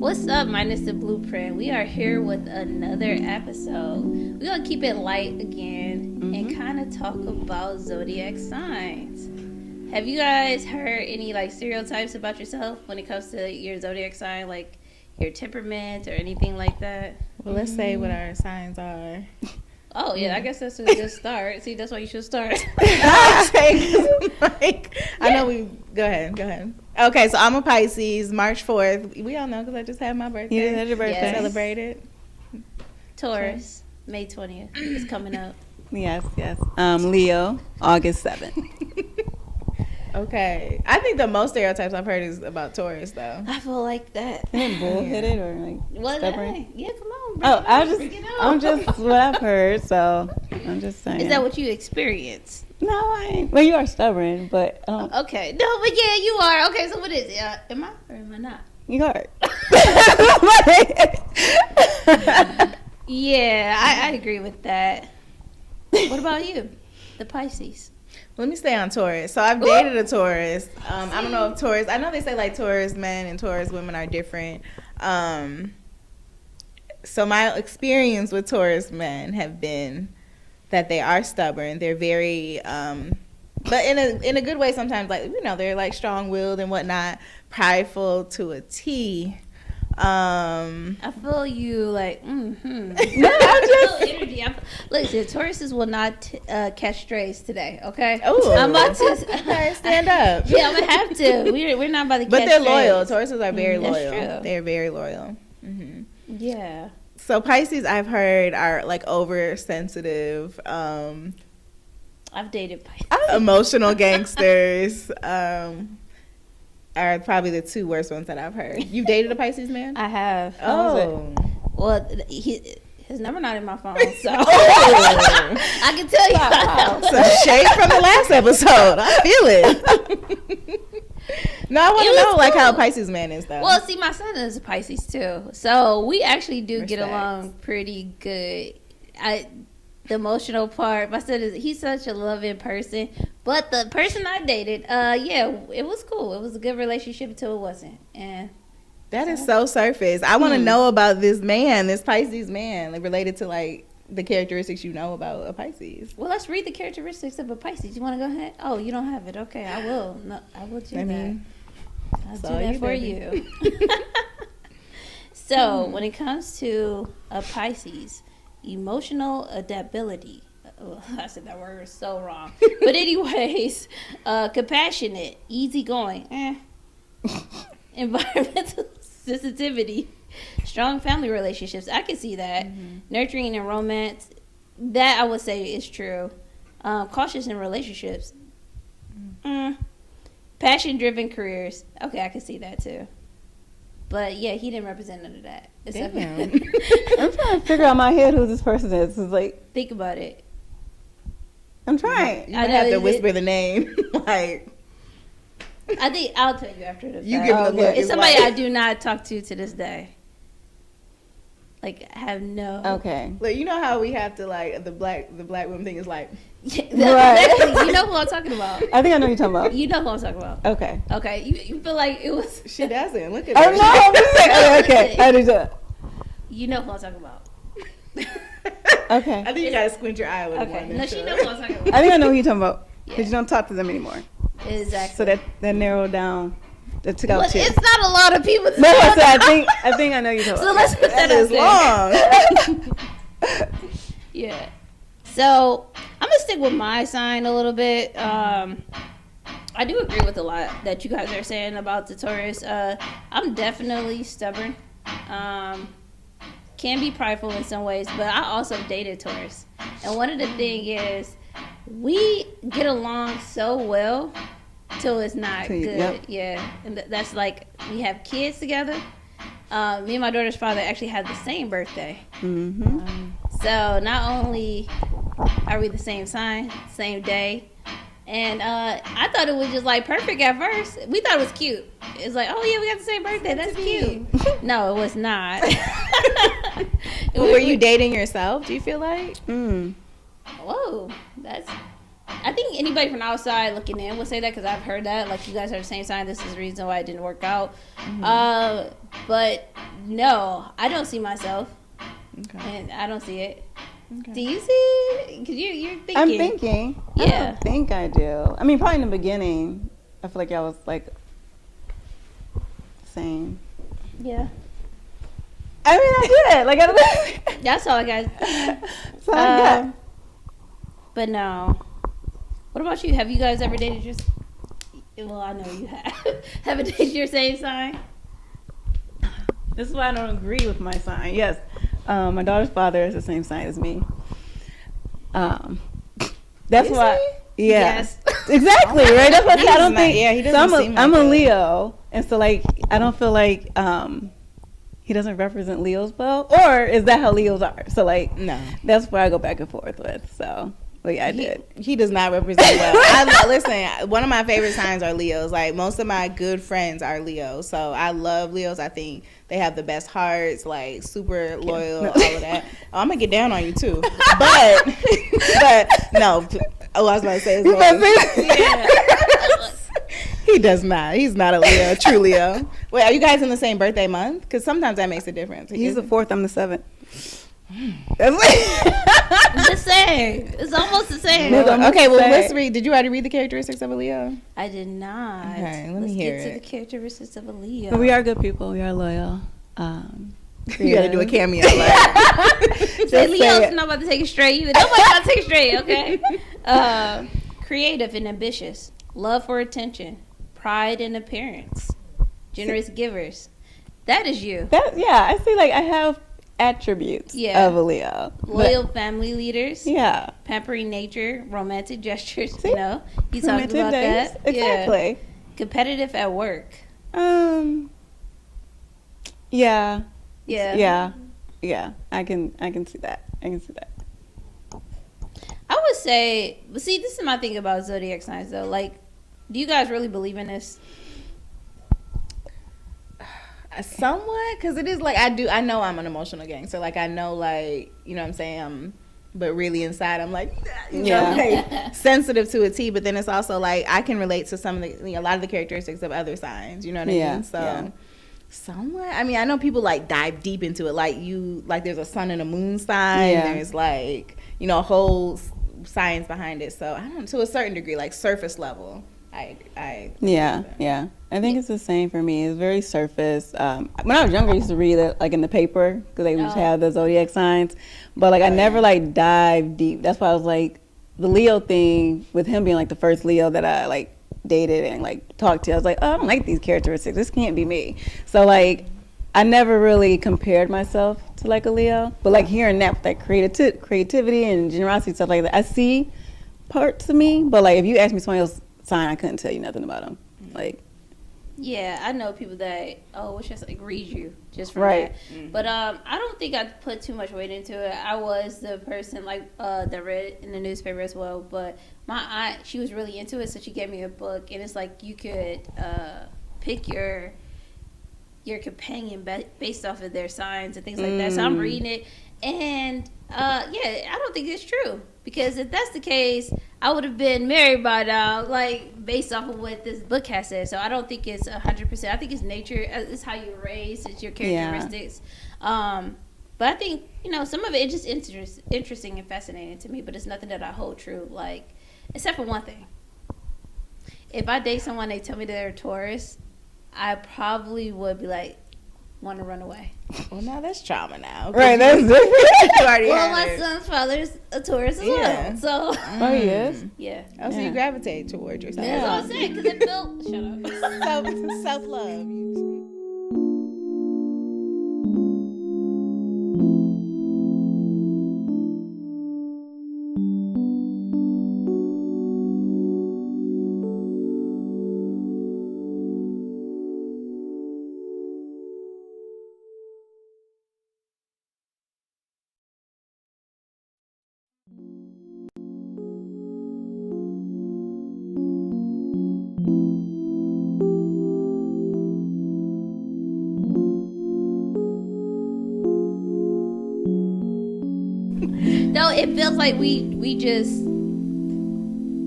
What's up, minus the blueprint? We are here with another episode. We're gonna keep it light again and kind of talk about zodiac signs. Have you guys heard any like stereotypes about yourself when it comes to your zodiac sign, like your temperament or anything like that? Well, let's say what our signs are. Oh yeah, I guess that's a good start. See, that's why you should start. I know we. Go ahead. Okay, so I'm a Pisces, March 4th. We all know because I just had my birthday. You just had your birthday. Yes. Celebrated. Taurus, May 20th is coming up. Yes. Leo, August 7th. Okay. I think the most stereotypes I've heard is about Taurus, though. I feel like that. Bullheaded or like What? stubborn? Yeah, come on. I'm just what I've heard, so I'm just saying. Is that what you experienced? No, I ain't. Well, you are stubborn, but I don't. Okay. No, but yeah, you are. Okay, so what is it? Am I or am I not? You are. Yeah, I agree with that. What about you? The Pisces. Let me stay on Taurus. So I've dated a Taurus. I don't know if Taurus. I know they say like Taurus men and Taurus women are different. So my experience with Taurus men have been that they are stubborn. They're very, but in a good way sometimes. Like they're like strong-willed and whatnot, prideful to a T. I feel you like. No, I just energy. Listen, Tauruses will not catch strays today. Okay. Oh, I'm about to okay, stand up. Yeah, I'm gonna have to. We're not about to. But catch they're strays. loyal. Tauruses are very That's loyal. true. They're very loyal. Mm-hmm. Yeah. So Pisces, I've heard, are like oversensitive, I've dated Pisces. emotional gangsters. Are probably the two worst ones that I've heard. You dated a Pisces man? I have. Oh. Well, his number not in my phone, so I can tell you. Some shade from the last episode. I feel it. No, I want to know like how a Pisces man is though. Well, see, my son is a Pisces too, so we actually do get Respect. along pretty good. The emotional part, my son he's such a loving person, but the person I dated, yeah, it was cool. It was a good relationship until it wasn't, and that is so surface. I want to know about this man, this Pisces man, like related to like the characteristics you know about a Pisces. well, let's read the characteristics of a Pisces. You want to go ahead? Oh, you don't have it. Okay, I will. No, I will do that. I'll do that for you. So, when it comes to a Pisces, emotional adaptability. Oh, I said that word so wrong. But anyways, compassionate, easygoing, environmental sensitivity, strong family relationships. I can see that. Nurturing and romance. That I would say is true. Cautious in relationships. Passion-driven careers. Okay, I can see that too. But yeah, he didn't represent none of that. Damn. I'm trying to figure out in my head who this person is. It's like, Think about it. I'm trying. You might have to whisper the name. Like, I think I'll tell you after the you fact. give it a look. It's somebody I do not talk to this day. Like, I have no. Okay. Like, you know how we have to like the black woman thing is like. Yeah, Right. exactly. You know who I'm talking about. I think I know what you're talking about. You know who I'm talking about. Okay. Okay, you feel like it was. She doesn't. Look at Oh her. no, I'm just saying. Okay. I do that. You know who I'm talking about. Okay. I think you gotta squint your eye with Okay, one. no, she knows who I'm talking about. I think I know who you're talking about. Yeah. Because you don't talk to them anymore. Exactly. So that narrowed down. That took out Well, two. it's not a lot of people. No, I said I think I know you're talking So about. let's put that, That is out there. long. Yeah. So I'm gonna stick with my sign a little bit. I do agree with a lot that you guys are saying about the Taurus. I'm definitely stubborn. Can be prideful in some ways, but I also dated Taurus. And one of the things is we get along so well till it's not good. Yep. Yeah. And that's like we have kids together. Me and my daughter's father actually had the same birthday. Mm-hmm. So not only are we the same sign, same day, and I thought it was just like perfect at first. We thought it was cute. It's like, oh yeah, we got the same birthday. That's cute. No, it was not. Were you dating yourself? Do you feel like? Mm. Whoa, that's I think anybody from outside looking in would say that because I've heard that. Like, you guys are the same sign. This is the reason why it didn't work out. But no, I don't see myself. Okay. And I don't see it. Okay. Do you see it? Because you're thinking. I'm thinking. I Yeah. don't think I do. I mean, probably in the beginning, I feel like I was like same. Yeah. I mean, I did it. Like I don't. That's all I got. So yeah. But no. What about you? Have you guys ever dated your... Well, I know you have. Have dated your same sign? This is why I don't agree with my sign. Yes, my daughter's father is the same sign as me. That's Is why. he? Yeah. Yes. Exactly. Right. That's why I don't not- think. yeah, he so doesn't seem I'm like a that. Leo, and so like I don't feel like he doesn't represent Leos well, or is that how Leos are? So like No. that's where I go back and forth with. So but yeah, I did. He does not represent well. Listen, one of my favorite signs are Leos. Like, most of my good friends are Leos. So I love Leos. I think they have the best hearts, like super loyal, all of that. Oh, I'm going to get down on you too. But no. Oh, I was about to say his name. He does not. He's not a Leo, true Leo. Wait, are you guys in the same birthday month? Because sometimes that makes a difference. He's the 4th. I'm the 7th. The same. It's almost the same. Nigga, Okay, well, say. let's read. Did you already read the characteristics of a Leo? I did not. Okay, let me Let's hear get to it. the characteristics of a Leo. But we are good people. We are loyal. You got to do a cameo. Say say Leo's it. not about to take it straight either. Nobody about to take it straight, okay? Creative and ambitious. Love for attention. Pride in appearance. Generous givers. That is you. I see. Like I have attributes Yeah. of a Leo. But- Loyal family leaders. yeah. Pampering nature. Romantic gestures. See? You know, you talked Romantic about days. that. Exactly. Yeah. Competitive at work. Yeah. Yeah. Yeah. I can see that. I can see that. I would say, but see, this is my thing about zodiac signs though. Like, do you guys really believe in this? Somewhat, because it is like I know I'm an emotional gang, so like I know, like, you know what I'm saying, but really inside I'm like, you know, like, sensitive to a T. But then it's also like I can relate to some of the, a lot of the characteristics of other signs, you know what I Yeah, mean? So yeah. somewhat, I mean, I know people like dive deep into it, like there's a sun and a moon sign, Yeah. there's like, you know, whole science behind it. So I don't know, to a certain degree, like surface level, I Yeah. I think it's the same for me. It's very surface. When I was younger, I used to read it like in the paper because they would just have the zodiac signs. But like I never like dive deep. That's why I was like the Leo thing with him being like the first Leo that I like dated and like talked to. I was like, oh, I don't like these characteristics. This can't be me. So like I never really compared myself to like a Leo. But like hearing that, like creativity and generosity, stuff like that, I see parts of me. But like if you ask me somebody else's sign, I couldn't tell you nothing about them. Like. Yeah, I know people that it's just like read you just from Right. that. Mm-hmm. But I don't think I put too much weight into it. I was the person like that read in the newspaper as well. But my aunt, she was really into it, so she gave me a book, and it's like you could pick your companion based off of their signs and things like that. So I'm reading it, and I don't think it's true, because if that's the case, I would have been married by now, like based off of what this book has said. So I don't think it's 100%. I think it's nature. It's how you're raised. It's your characteristics. Yeah. But I think some of it is just interesting and fascinating to me. But it's nothing that I hold true. Like, except for one thing. If I date someone, they tell me they're a Taurus, I probably would be like, want to run away. Well, now that's trauma now. Right, that's different. You already Well, had my it. son's father's a Taurus as well. So, Oh, he is? yeah. Oh, so you gravitate toward yourself. That's what I'm saying, because it built... Shut up. Self-love. No, it feels like we just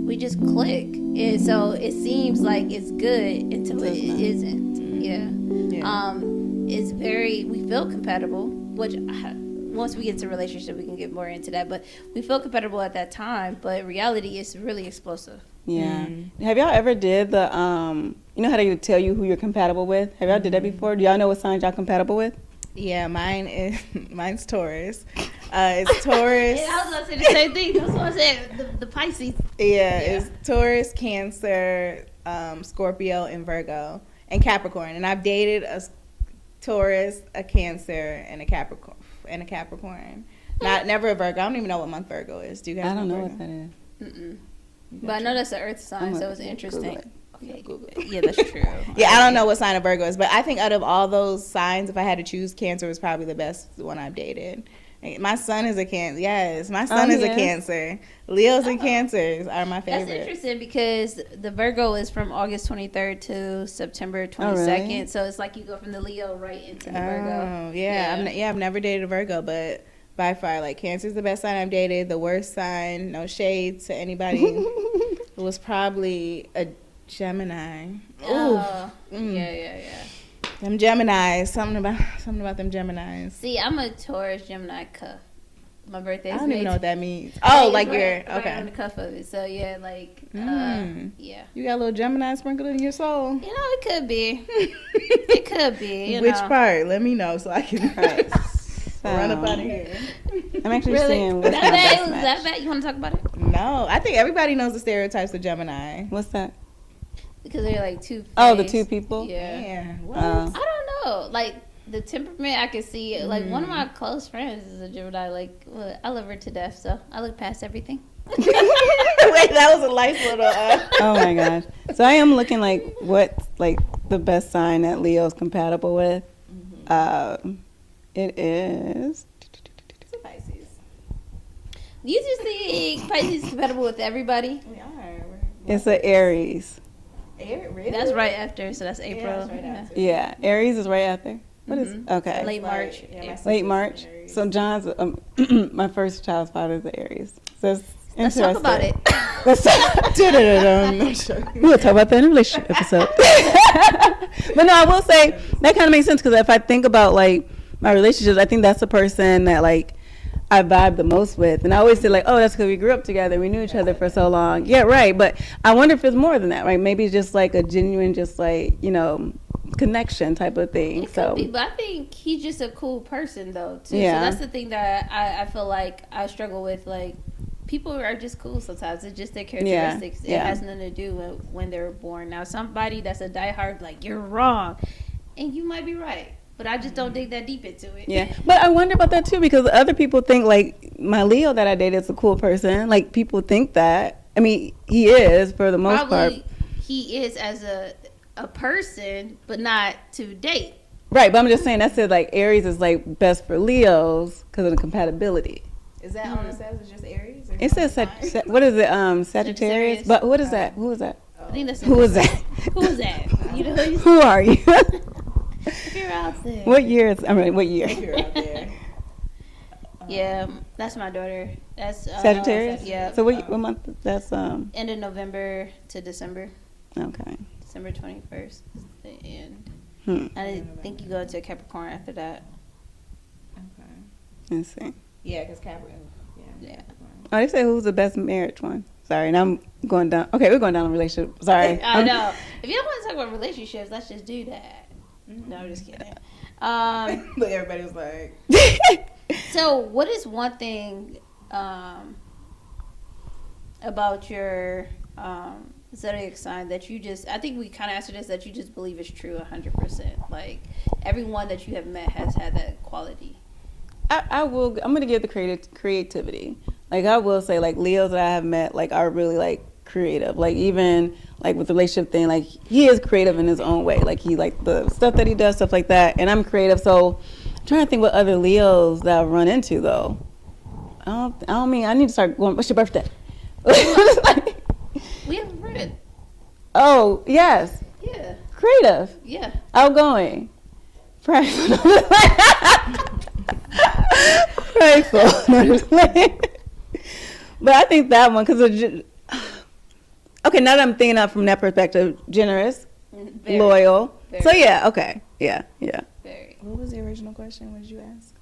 we just click, and so it seems like it's good until it isn't. Yeah. It's we feel compatible, which once we get into a relationship, we can get more into that. But we feel compatible at that time, but reality is really explosive. Yeah. Have y'all ever did the you know how they tell you who you're compatible with? Have y'all did that before? Do y'all know what signs y'all compatible with? Yeah, mine's Taurus. It's Taurus. Yeah, I was gonna say the same thing. That's what I said. The Pisces. Yeah, it's Taurus, Cancer, Scorpio, and Virgo, and Capricorn. And I've dated a Taurus, a Cancer, and a Capricorn. Never a Virgo. I don't even know what month Virgo is. Do you guys? I don't know Virgo? what that is. Mm-mm. But I know that's an Earth sign, so it's interesting. Okay. Yeah, that's true. Yeah, I don't know what sign of Virgo is, but I think out of all those signs, if I had to choose, Cancer was probably the best one I've dated. My son is a Cancer. Yes, my son is a Cancer. Leos and Cancers are my favorite. That's interesting because the Virgo is from August 23rd to September 22nd. Oh, really? So it's like you go from the Leo right into the Oh, Virgo. yeah. I've never dated a Virgo, but by far, like, Cancer's the best sign I've dated. The worst sign, no shade to anybody, was probably a Gemini. Oh, yeah. Them Geminis. Something about them Geminis. See, I'm a Taurus Gemini cuff. My birthday. I don't even know what that means. Oh, like you're right okay. on the cuff of it. So yeah, like yeah. You got a little Gemini sprinkled in your soul. You know, it could be. It could be. You Which know. part? Let me know so I can run up out of here. I'm actually Really? seeing what's my That best bad? match. That bad? You want to talk about it? No, I think everybody knows the stereotypes of Gemini. What's that? Because they're like two. Oh, the two people? Yeah. Yeah. What? I don't know. Like the temperament, I can see. Like one of my close friends is a Gemini. Like I love her to death, so I look past everything. Wait, that was a nice little. Oh my gosh! So I am looking like what's like the best sign that Leo's compatible with. It is. It's a Pisces. You just think Pisces is compatible with everybody? We are. It's an Aries. Really? That's right after, so that's April. Yeah, that's right after. Yeah, Aries is right after. What is okay? Late March. Late March. So John's my first child's father is an Aries. So it's Let's talk about it. Let's we'll talk about that in a relationship episode. But no, I will say that kind of makes sense because if I think about like my relationships, I think that's the person that like I vibe the most with. And I always say like, oh, that's because we grew up together. We knew each other for so long. Yeah, right. But I wonder if it's more than that, right? Maybe it's just like a genuine, just like, you know, connection type of thing. It could be, but I think he's just a cool person though too. Yeah. So that's the thing that I feel like I struggle with. Like people are just cool sometimes. It's just their characteristics. It has nothing to do with when they were born. Now somebody that's a diehard, like you're wrong, and you might be right. But I just don't dig that deep into it. Yeah, but I wonder about that too because other people think like my Leo that I dated is a cool person. Like people think that. I mean, he is for the most part. He is as a person, but not to date. Right, but I'm just saying that's it. Like Aries is like best for Leos because of the compatibility. Is that all it says? It's just Aries? It says what is it? Sagittarius. But what is that? Who is that? I think that's Who is that? Who is that? You know who are you? If you're out there. What year is? I mean, what year? If you're out there. Yeah, that's my daughter. That's Sagittarius. Yeah. So what month? That's End of November to December. Okay. December 21st is the end. I didn't think you go into Capricorn after that. Okay. Let's see. Yeah, because Capricorn. Yeah. Oh, they say who's the best marriage one. Sorry, and I'm going down. Okay, we're going down a relationship. Sorry. I know. If you don't want to talk about relationships, let's just do that. No, I'm just kidding. But everybody was like. So, what is one thing about your zodiac sign that you just, I think we kind of answered this, that you just believe is true 100%? Like, everyone that you have met has had that quality. I'm going to give the creativity. Like, I will say, like, Leos that I have met, like, are really, like, creative. Like, even, like, with the relationship thing, like, he is creative in his own way. Like, he, like, the stuff that he does, stuff like that. And I'm creative, so I'm trying to think what other Leos that I've run into, though. I don't mean, I need to start going, what's your birthday? We have a friend. Oh, yes. Yeah. Creative. Yeah. Outgoing. Prideful. Prideful. But I think that one, because Okay, now that I'm thinking of from that perspective, generous, Very, loyal. very. So yeah, okay, yeah. Very. What was the original question? What did you ask?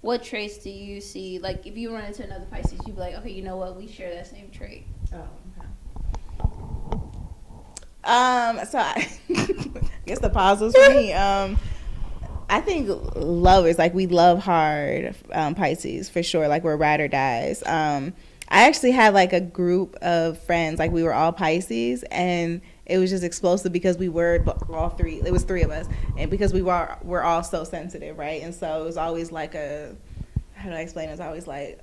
What traits do you see? Like, if you run into another Pisces, you'd be like, okay, you know what? We share that same trait. Oh, okay. So I guess the pause was for me. I think lovers, like we love hard, Pisces for sure. Like we're ride or dies. I actually had like a group of friends, like we were all Pisces, and it was just explosive because we were all three. It was three of us, and because we're all so sensitive, right? And so it was always like how do I explain? It was always like.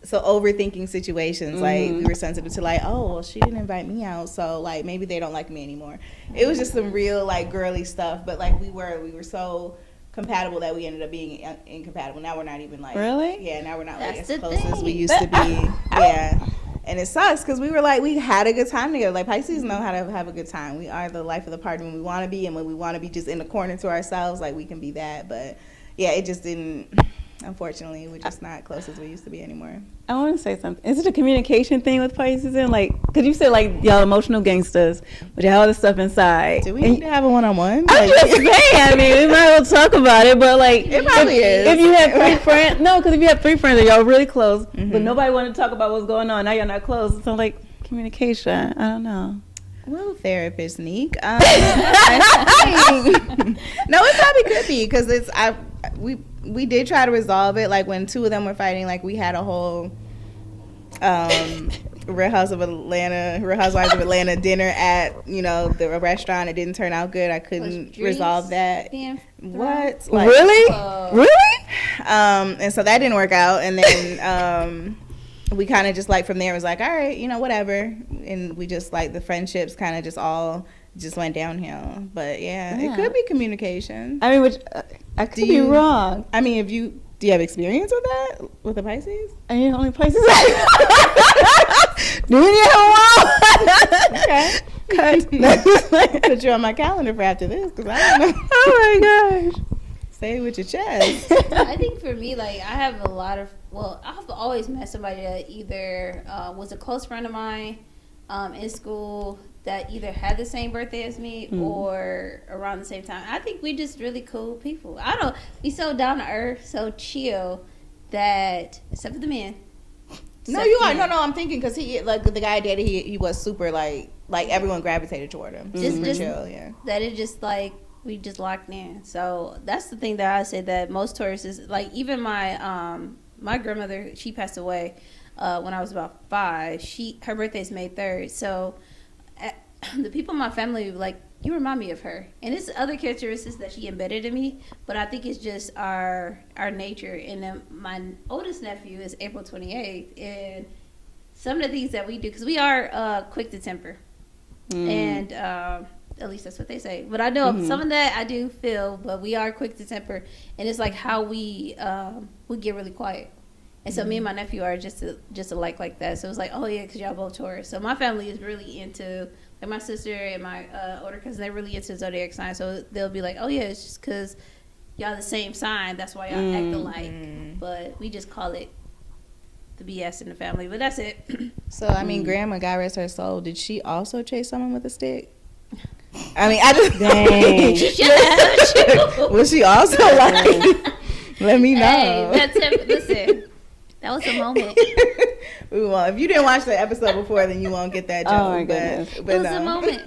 So overthinking situations, like we were sensitive to like, oh, well, she didn't invite me out, so like maybe they don't like me anymore. It was just some real like girly stuff, but like we were so compatible that we ended up being incompatible. Now we're not even like Really? Now we're not That's like the as close as we thing. used to be. Yeah, and it sucks because we were like we had a good time together. Like Pisces know how to have a good time. We are the life of the party when we want to be, and when we want to be just in the corner to ourselves, like we can be that. But yeah, it just didn't. Unfortunately, we're just not close as we used to be anymore. I want to say something. Is it a communication thing with Pisces? And like, because you said like y'all emotional gangsters, but you have all this stuff inside. Do we need to have a one-on-one? I'm just saying. I mean, we might as well talk about it, but like, It probably is. If you have three friends, no, because if you have three friends and y'all really close, Mm-hmm. but nobody wanted to talk about what's going on, now you're not close. So like, communication. I don't know. Well, therapist Neek. No, it probably could be because we did try to resolve it. Like when two of them were fighting, like we had a whole Real Housewives of Atlanta dinner at the restaurant. It didn't turn out good. I couldn't resolve that. What? Like, Really? Really? And so that didn't work out. And then we kind of just like from there was like, all right, whatever. And we just like the friendships kind of just went downhill. But yeah, it could be communication. I mean, I could be wrong. I mean, do you have experience with that with the Pisces? I mean, only Pisces. Do we need Okay. Put you on my calendar for after this because I don't know. Oh my gosh. Say it with your chest. I think for me, like, I have I've always met somebody that either was a close friend of mine in school that either had the same birthday as me or around the same time. I think we just really cool people. I don't, we so down to earth, so chill that, except for the men. No, you are. No, I'm thinking because he, like, the guy I dated, he was super, like everyone gravitated toward him. Super chill, yeah. That it just, like, we just locked in. So that's the thing that I say that most Taurus is, like, even my grandmother, she passed away when I was about 5. Her birthday's May 3rd. So the people in my family were like, you remind me of her. And it's other characteristics that she embedded in me, but I think it's just our nature. And then my oldest nephew is April 28th, and some of the things that we do, because we are quick to temper. And at least that's what they say. But I know some of that I do feel, but we are quick to temper. And it's like how we get really quiet. And so me and my nephew are just alike like that. So it's like, oh yeah, because y'all both Taurus. So my family is really into, like my sister and my older cousin, they're really into zodiac signs. So they'll be like, oh yeah, it's just because y'all the same sign. That's why y'all act alike. But we just call it the BS in the family. But that's it. So, I mean, Grandma, God rest her soul, did she also chase someone with a stick? I mean, I just... Dang. She should have. Was she also like... Let me know. Hey, listen. That was a moment. Well, if you didn't watch the episode before, then you won't get that joke. Oh my goodness. But It was no. a moment.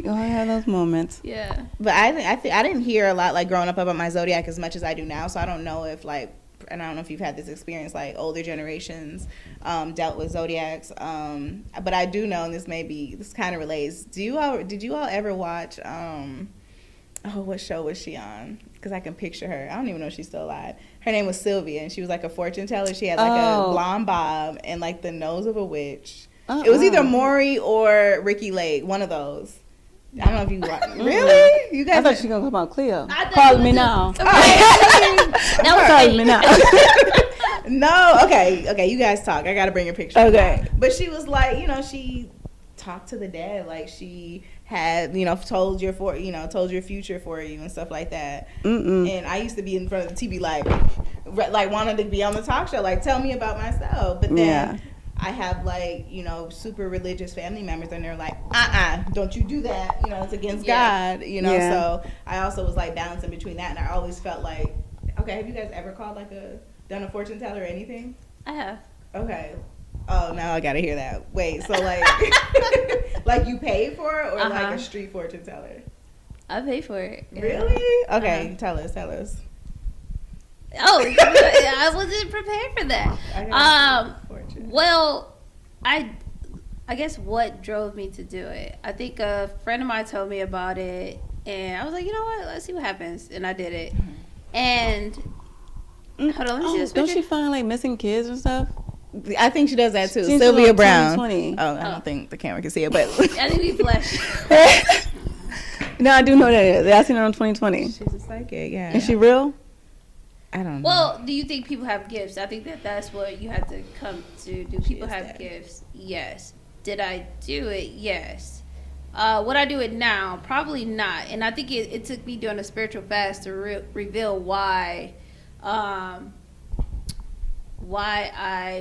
Oh, I have those moments. Yeah. But I didn't hear a lot like growing up about my zodiac as much as I do now. So I don't know if like, and I don't know if you've had this experience like older generations dealt with zodiacs. But I do know, and this kind of relates. Did you all ever watch? What show was she on? Because I can picture her. I don't even know if she's still alive. Her name was Sylvia, and she was like a fortune teller. She had like a blonde bob and like the nose of a witch. It was either Maury or Ricky Lake, one of those. I don't know if you watch. Really? You guys? I thought she was going to come out Cleo. I thought Call you me was now. That was Call me. me now. No, okay, you guys talk. I gotta bring a picture. Okay. But she was like, she talked to the dead, like she had, told your future for you and stuff like that. And I used to be in front of the TV like wanting to be on the talk show, like tell me about myself. But then I have like, you know, super religious family members and they're like, don't you do that, you know, it's against God, you know. So I also was like balancing between that, and I always felt like, okay, have you guys ever called like done a fortune teller or anything? I have. Okay. Oh, now I gotta hear that. Wait, so like like you paid for it, or like a street fortune teller? I paid for it. Really? Okay, tell us. Oh, I wasn't prepared for that. Well, I guess what drove me to do it. I think a friend of mine told me about it, and I was like, you know what? Let's see what happens, and I did it. And hold on, let me see this picture. Don't she find like missing kids and stuff? I think she does that too. Since Sylvia Brown. Oh, I don't think the camera can see it, but I think we flashed. No, I do know that. I seen her on 2020. She's a psychic, yeah. Is she real? I don't know. Well, do you think people have gifts? I think that's what you have to come to. Do people have gifts? Yes. Did I do it? Yes. Would I do it now? Probably not. And I think it took me doing a spiritual fast to reveal why I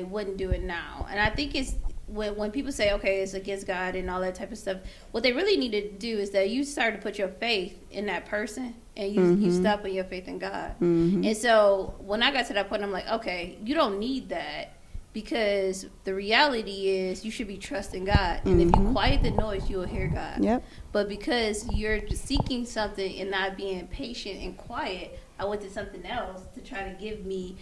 wouldn't do it now. And I think it's when people say, okay, it's against God and all that type of stuff, what they really need to do is that you start to put your faith in that person, and you stop with your faith in God. And so when I got to that point, I'm like, okay, you don't need that, because the reality is you should be trusting God. And if you quiet the noise, you will hear God. Yep. But because you're seeking something and not being patient and quiet, I went to something else to try to give me,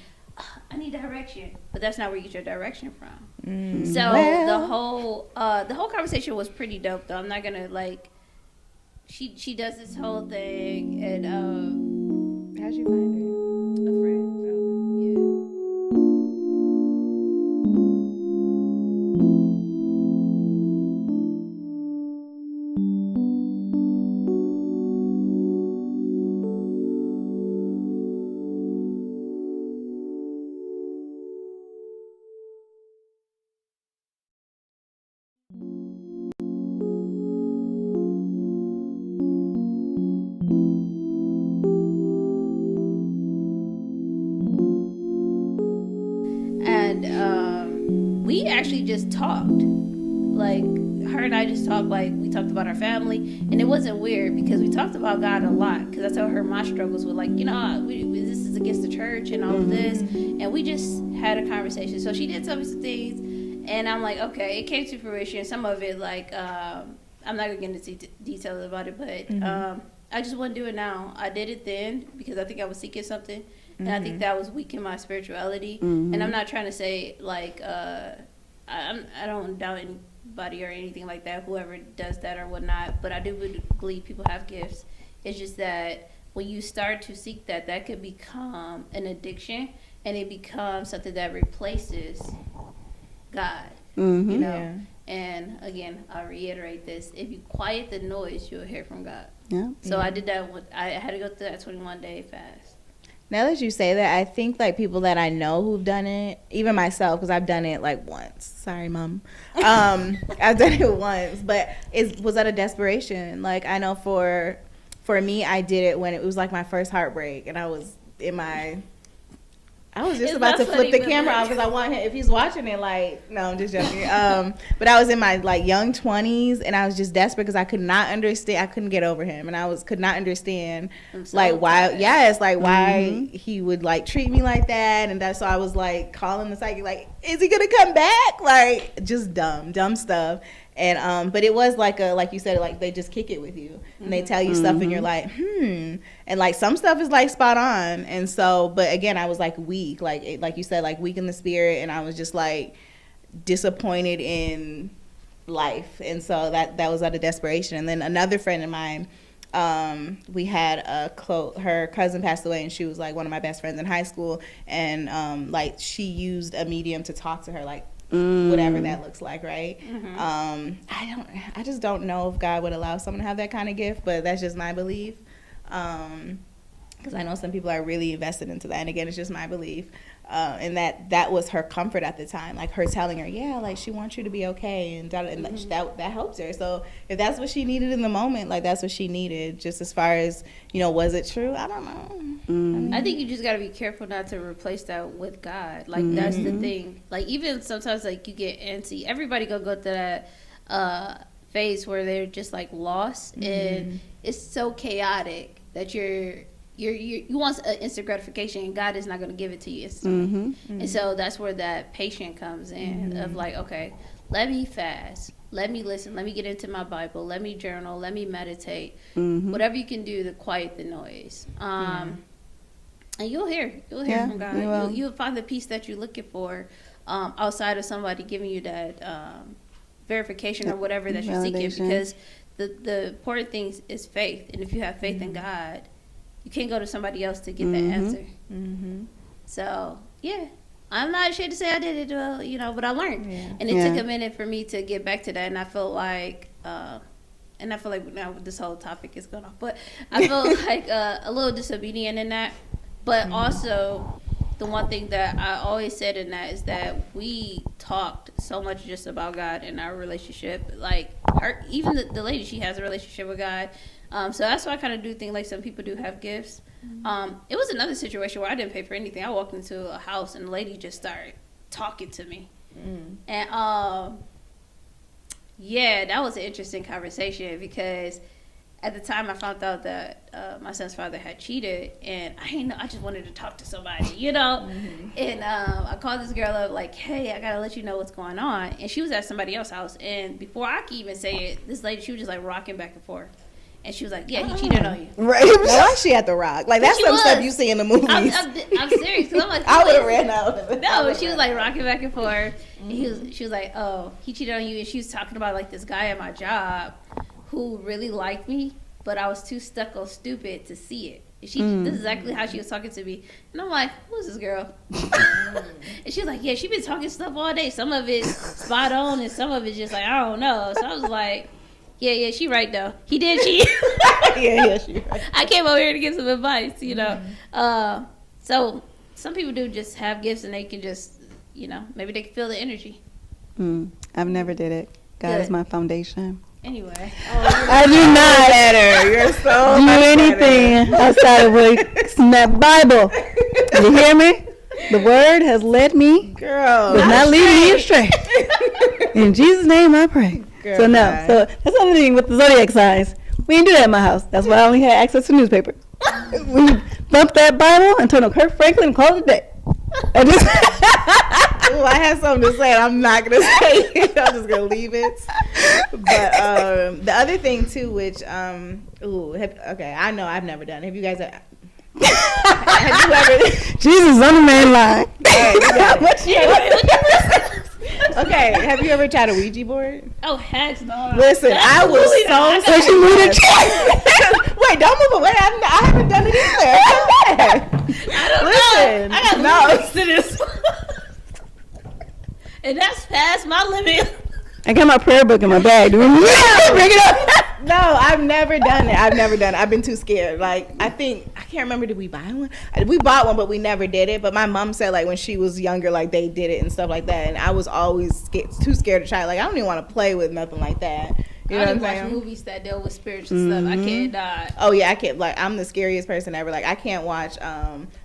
I need direction, but that's not where you get your direction from. So the whole conversation was pretty dope, though. I'm not gonna like. She does this whole thing, and how'd you find her? a friend. We actually just talked, like her and I just talked, like we talked about our family, and it wasn't weird because we talked about God a lot, because I told her my struggles with, like, you know, this is against the church and all of this, and we just had a conversation. So she did tell me some things, and I'm like, okay, it came to fruition. Some of it, like, I'm not gonna get into details about it, but I just wouldn't do it now. I did it then because I think I was seeking something, and I think that was weak in my spirituality. And I'm not trying to say, like, I don't doubt anybody or anything like that, whoever does that or whatnot, but I do believe people have gifts. It's just that when you start to seek that, that could become an addiction, and it becomes something that replaces God, you know? Yeah. And again, I'll reiterate this: if you quiet the noise, you'll hear from God. Yeah. So I did that. I had to go through that 21-day fast. Now that you say that, I think like people that I know who've done it, even myself, because I've done it like once. Sorry, Mom. I've done it once, but it was out of desperation. Like, I know for me, I did it when it was like my first heartbreak, and I was just about to flip the camera off because I want him, if he's watching it, like, no, I'm just joking. But I was in my like young 20s, and I was just desperate because I could not understand. I couldn't get over him, and I could not understand like why. Yes, like why he would like treat me like that, and that's so I was like calling the psychic, like, is he gonna come back? Like, just dumb stuff. And but it was like you said, like they just kick it with you, and they tell you stuff, and you're like, and like some stuff is like spot on. And so, but again, I was like weak, like you said, like weak in the spirit, and I was just like disappointed in life, and so that was out of desperation. And then another friend of mine, we had her cousin passed away, and she was like one of my best friends in high school, and like she used a medium to talk to her, like whatever that looks like, right? I just don't know if God would allow someone to have that kind of gift, but that's just my belief. because I know some people are really invested into that. And again, it's just my belief. And that was her comfort at the time, like her telling her, yeah, like she wants you to be okay, and that helps her. So if that's what she needed in the moment, like that's what she needed. Just as far as, you know, was it true? I don't know. I think you just got to be careful not to replace that with God. Like that's the thing. Like even sometimes like you get antsy. Everybody go through that phase where they're just like lost, and it's so chaotic that you want instant gratification, and God is not going to give it to you instantly. And so that's where that patience comes in of like, okay, let me fast, let me listen, let me get into my Bible, let me journal, let me meditate, whatever you can do to quiet the noise. And you'll hear from God. You'll find the peace that you're looking for outside of somebody giving you that verification or whatever that you're seeking, because the important thing is faith. And if you have faith in God, you can't go to somebody else to get that answer. So, yeah. I'm not ashamed to say I did it, well, you know, but I learned. And it took a minute for me to get back to that. And I feel like, now this whole topic is going off, but I feel like a little disobedient in that. But also, the one thing that I always said in that is that we talked so much just about God in our relationship. Like, even the lady, she has a relationship with God. So that's why I kind of do think like some people do have gifts. It was another situation where I didn't pay for anything. I walked into a house and the lady just started talking to me. And that was an interesting conversation, because at the time I found out that my son's father had cheated, and I just wanted to talk to somebody, you know. And I called this girl up like, hey, I gotta let you know what's going on. And she was at somebody else's house, and before I could even say it, this lady, she was just like rocking back and forth. And she was like, yeah, he cheated on you. Right. Why she had to rock? Like, that's some stuff you see in the movies. I'm serious. Cause I'm like, I would have ran out. No, she was like rocking back and forth. And she was like, oh, he cheated on you. And she was talking about like this guy at my job who really liked me, but I was too stuck on stupid to see it. This is exactly how she was talking to me. And I'm like, who's this girl? And she was like, yeah, she been talking stuff all day. Some of it's spot on and some of it's just like, I don't know. So I was like, yeah, she right though. He did cheat. yeah, she right. I came over here to get some advice, you know. So some people do just have gifts and they can just, you know, maybe they can feel the energy. I've never did it. God is my foundation. Anyway. I do not better. You're so do anything outside of that Bible. You hear me? The word has led me. Girl. Does not lead me astray. In Jesus' name I pray. Girl, so no. So that's another thing with the zodiac signs. We didn't do that in my house. That's why I only had access to newspaper. We bumped that Bible and turned on Kirk Franklin and called it a day. I had something to say. I'm not gonna say it. I'm just gonna leave it. But the other thing too, which I know I've never done. Have you guys? Have you ever? Jesus on the main line. Okay, have you ever tried a Ouija board? Oh, heck no. Listen, I was so Wait, don't move away. I haven't done it either. I don't know. I got to this. And that's past my limit. I got my prayer book in my bag. Do we bring it up? No, I've never done it. I've been too scared. Like, I can't remember, did we buy one? We bought one, but we never did it. But my mom said, like, when she was younger, like, they did it and stuff like that. And I was always too scared to try it. Like, I don't even want to play with nothing like that. You know what I'm saying? Watch movies that deal with spiritual stuff. I can't die. Oh, yeah, I can't. Like, I'm the scariest person ever. Like, I can't watch,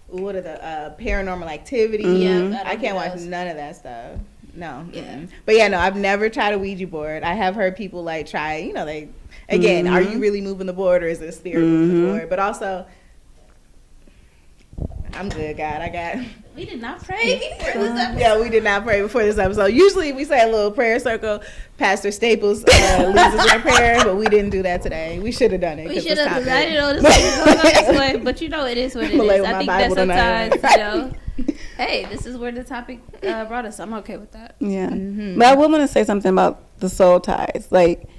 what are the, Paranormal Activity. Yeah, I can't watch none of that stuff. No. Yeah. But yeah, no, I've never tried a Ouija board. I have heard people like try, you know, they, again, are you really moving the board or is it a spirit moving the board? But also, I'm good, God. We did not pray before this episode. Yeah, we did not pray before this episode. Usually we say a little prayer circle. Pastor Staples leads us in prayer, but we didn't do that today. We should have done it. We should have, because I didn't know this was going this way. But you know, it is what it is. I think that sometimes, you know, hey, this is where the topic brought us. I'm okay with that. Yeah. But I would want to say something about the soul ties. Like,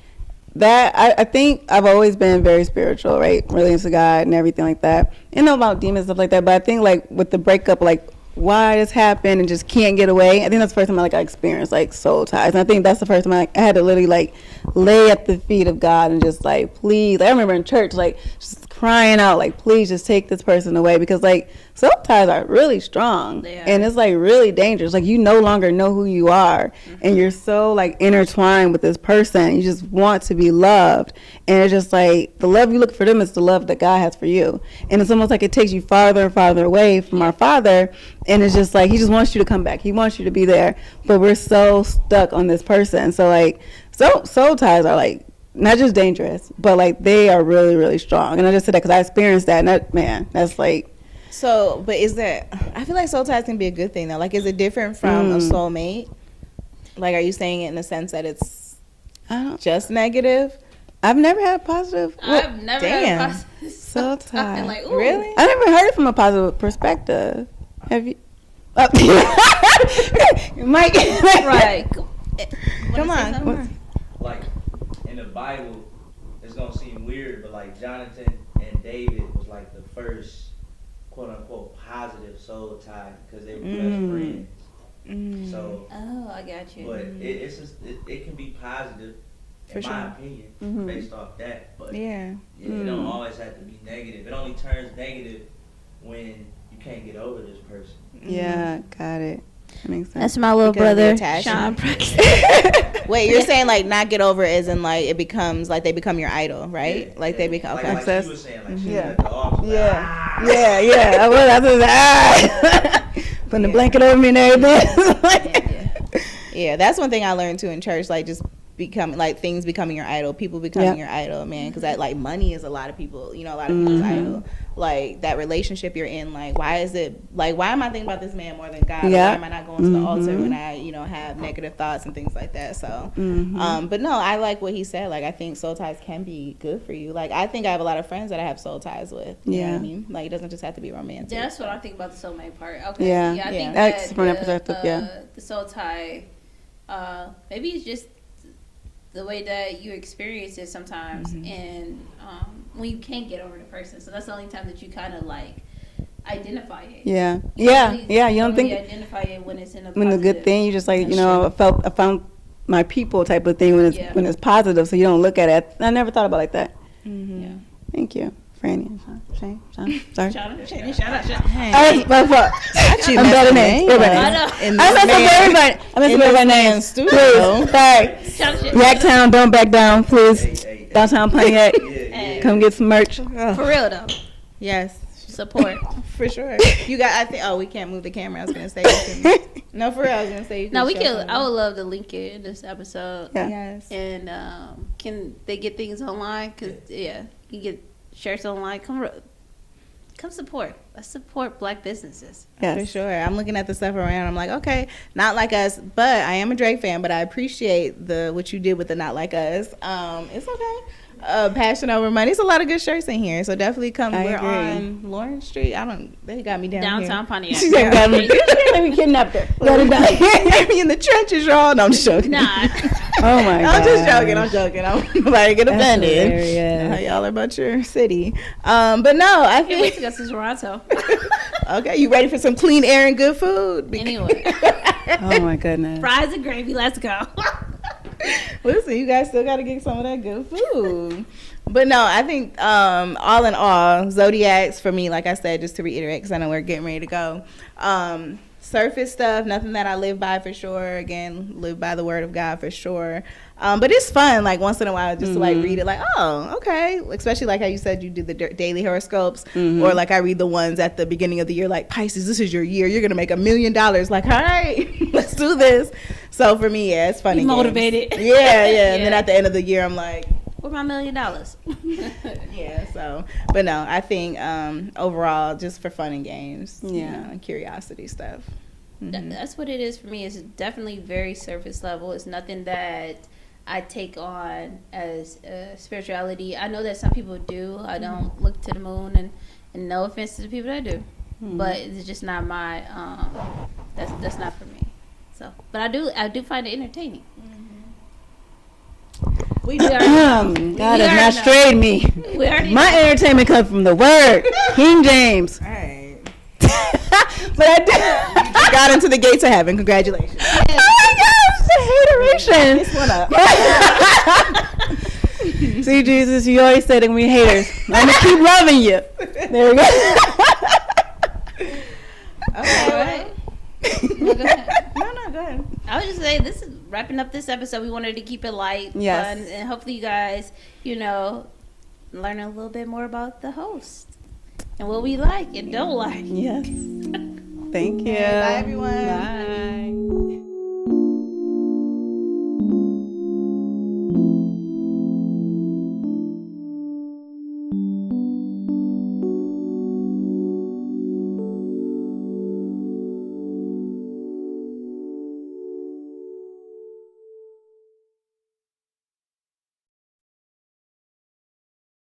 that, I think I've always been very spiritual, right? Relating to God and everything like that. And know about demons and stuff like that. But I think, like, with the breakup, like, why this happened and just can't get away. I think that's the first time I experienced like soul ties. And I think that's the first time I had to literally like lay at the feet of God and just like, please. Like, I remember in church, like, just crying out, like, please just take this person away, because like soul ties are really strong, and it's like really dangerous. Like, you no longer know who you are, and you're so like intertwined with this person. You just want to be loved, and it's just like the love you look for them is the love that God has for you, and it's almost like it takes you farther and farther away from our Father, and it's just like He just wants you to come back. He wants you to be there, but we're so stuck on this person. So like soul ties are like not just dangerous, but like they are really, really strong. And I just said that because I experienced that, and that, man, that's like. So, but is that, I feel like soul ties can be a good thing though. Like, is it different from a soulmate? Like, are you saying it in the sense that it's just negative? I've never had a positive. I've never had a positive soul tie. Like, really? I never heard it from a positive perspective. Have you? Mike. Right. Come on. Like, in the Bible, it's gonna seem weird, but like Jonathan and David was like the first quote unquote positive soul tie because they were best friends. So, I got you. but it can be positive, in my opinion, based off that. But it don't always have to be negative. It only turns negative when you can't get over this person. Yeah, got it. That makes sense. That's my little brother, Sean. Wait, you're saying like not get over as in like it becomes like they become your idol, right? Yeah, like they become like you were saying, like she had the arms, yeah. Putting the blanket over me and everything. Yeah, that's one thing I learned too in church. Like just becoming like things becoming your idol, people becoming your idol, man. Because that like money is a lot of people, you know, a lot of people's idol. Like that relationship you're in, like why is it like why am I thinking about this man more than God? Why am I not going to the altar when I, you know, have negative thoughts and things like that? So, but no, I like what he said. Like I think soul ties can be good for you. Like I think I have a lot of friends that I have soul ties with. You know what I mean? Like it doesn't just have to be romantic. That's what I think about the soulmate part. Okay. Yeah. I think That's that from that perspective. the soul tie, maybe it's just the way that you experience it sometimes, and when you can't get over the person, so that's the only time that you kind of like identify it. You don't think identify it when it's in a when the good thing. You just like I found my people type of thing when it's positive, so you don't look at it. I never thought about it like that. Yeah. Thank you, Franny. Shane, sorry. Shout out. I'm better names. I messed up everybody names. Please, sorry. Yaktown, don't back down, please. Downtown Pontiac, come get some merch. For real though. Yes. Support. For sure. You got, I think, we can't move the camera. I was going to say. No, for real, I was going to say. No, we can. I would love to link it in this episode. Yeah. Yes. And can they get things online? Because, you get shirts online. Come support. Let's support Black businesses. Yes. For sure. I'm looking at the stuff around. I'm like, okay, not like us, but I am a Drake fan, but I appreciate what you did with the not like us. It's okay. Passion over money. It's a lot of good shirts in here, so definitely come. We're on Lawrence Street. They got me Downtown Pontiac. She got me. We kidnapped her. Got me in the trenches, y'all. No, I'm just joking. Nah. Oh my God. I'm just joking. I'm nobody get offended. Hilarious. Y'all are about your city. But no, I Can't wait think. to go to Toronto. Okay, you ready for some clean air and good food? Anyway. Oh my goodness. Fries and gravy. Let's go. Listen, you guys still got to get some of that good food. But no, I think all in all, Zodiacs for me, like I said, just to reiterate, because I know we're getting ready to go. Surface stuff, nothing that I live by for sure. Again, live by the word of God for sure. But it's fun, like once in a while, just to like read it, like, oh, okay. Especially like how you said you do the daily horoscopes, or like I read the ones at the beginning of the year, like Pisces, this is your year. You're gonna make $1 million. Like, all right, let's do this. So for me, yeah, it's funny. Motivated. Yeah. And then at the end of the year, I'm like, where's my $1 million? Yeah. So, but no, I think overall, just for fun and games, and curiosity stuff. That's what it is for me. It's definitely very surface level. It's nothing that I take on as spirituality. I know that some people do. I don't look to the moon, and no offense to the people that do, but it's just not my. That's not for me. So, but I do find it entertaining. We do. God has not strayed me. My entertainment comes from the word, King James. All right. But I did. You got into the gates of heaven. Congratulations. Oh my gosh, the hateration. This one up. See, Jesus, you always said that we haters. I'm gonna keep loving you. There we go. Okay. All right. No, go ahead. No, go ahead. I was just saying, this is wrapping up this episode. We wanted to keep it light, Yes. fun, and hopefully you guys, learn a little bit more about the host and what we like and don't like. Yes. Thank you. Bye, everyone. Bye.